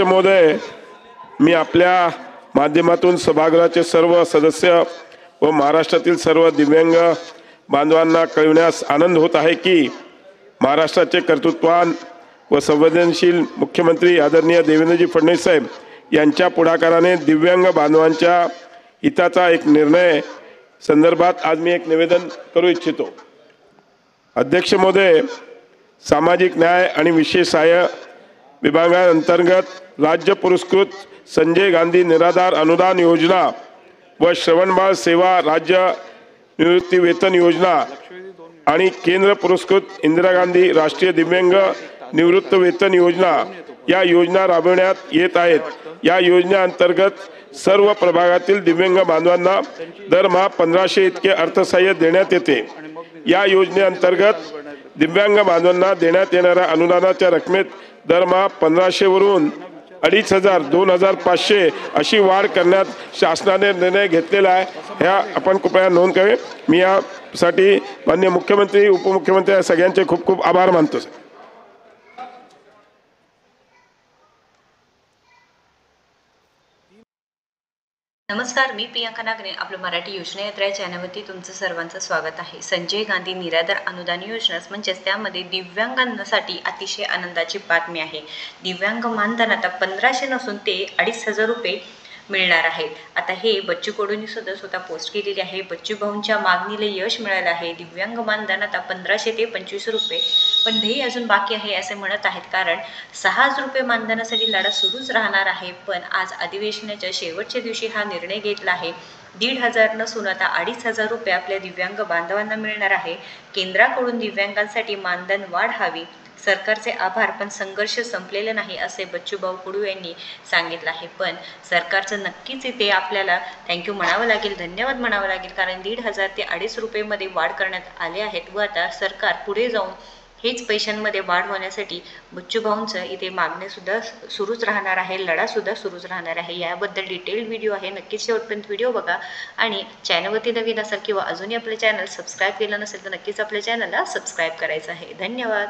महोदय, मी आपल्या माध्यमातून सभागृहाचे सर्व सदस्य व महाराष्ट्रातील सर्व दिव्यांग बांधवांना कळविण्यास आनंद होत आहे की महाराष्ट्राचे कर्तृत्ववान व संवेदनशील मुख्यमंत्री आदरणीय देवेंद्रजी फडणवीस साहेब यांच्या पुढाकाराने दिव्यांग बांधवांच्या हिताचा एक निर्णय संदर्भात आज मी एक निवेदन करू इच्छितो। अध्यक्ष महोदय, सामाजिक न्याय आणि विशेष सहाय्य विभागांतर्गत राज्य पुरस्कृत संजय गांधी निराधार अनुदान योजना व श्रवणबाळ सेवा राज्य निवृत्ती वेतन योजना आणि केंद्र पुरस्कृत इंदिरा गांधी राष्ट्रीय दिव्यांग निवृत्त वेतन योजना या योजना राबविण्यात येत आहेत। या योजनेअंतर्गत सर्व प्रभागातील दिव्यांग बांधवांना दरमहा 1500 इतके अर्थसहाय्य देण्यात येते। या योजनेअंतर्गत दिव्यांग बांधवांना देण्यात येणाऱ्या अनुदानाच्या रकमेत दरमहा 1500 वरून 2500 2500 अशी वाढ करण्यात शासनाने निर्णय घेतलेला आहे। ह्या आपण कृपया नोंद करावी। मी यासाठी माननीय मुख्यमंत्री उपमुख्यमंत्री सगळ्यांचे खूप खूप आभार मानतो। नमस्कार, मी प्रियंका नागरे। आपलं मराठी योजना यात्रा या चॅनलवरती तुमचं सर्वांचं स्वागत आहे। संजय गांधी निराधार अनुदान योजना म्हणजेच त्यामध्ये दिव्यांगांसाठी अतिशय आनंदाची बातमी आहे। दिव्यांग मानधन आता 1500 नसून ते 2500 रुपये मिळणार आहेत। आता हे बच्चू कडूंनी सुद्धा स्वतः पोस्ट केलेली आहे। बच्चू भाऊंच्या मागणीला यश मिळालं आहे। दिव्यांग मानधन आता 1500 ते 2500 रुपये, पण हे अजून बाकी आहे असे म्हणत आहेत, कारण 6000 रुपये मानधनासाठी लढा सुरूच राहणार आहे। पण आज अधिवेशनाच्या शेवटच्या दिवशी हा निर्णय घेतला आहे। 1500 नसून आता 2500 रुपये आपल्या दिव्यांग बांधवांना मिळणार आहे। केंद्राकडून दिव्यांगांसाठी मानधन वाढ हवी, सरकारचे आभार, पण संघर्ष संपलेला नाही असे बच्चूभाऊ कडू यांनी सांगितलं आहे। पण सरकारचं नक्कीच इथे आपल्याला थँक्यू म्हणावं लागेल, धन्यवाद म्हणावं लागेल, कारण 1500 ते 250 रुपयेमध्ये वाढ करण्यात आले आहेत व आता सरकार पुढे जाऊन हेच पैशांमध्ये वाढ होण्यासाठी बच्चूभाऊंचं इथे मागणीसुद्धा सुरूच राहणार आहे, लढासुद्धा सुरूच राहणार आहे। याबद्दल डिटेल व्हिडिओ आहे, नक्कीच शेवटपर्यंत व्हिडिओ बघा। आणि चॅनलवरती नवीन असाल किंवा अजूनही आपले चॅनल सबस्क्राईब केलं नसेल तर नक्कीच आपल्या चॅनलला सबस्क्राईब करायचं आहे। धन्यवाद।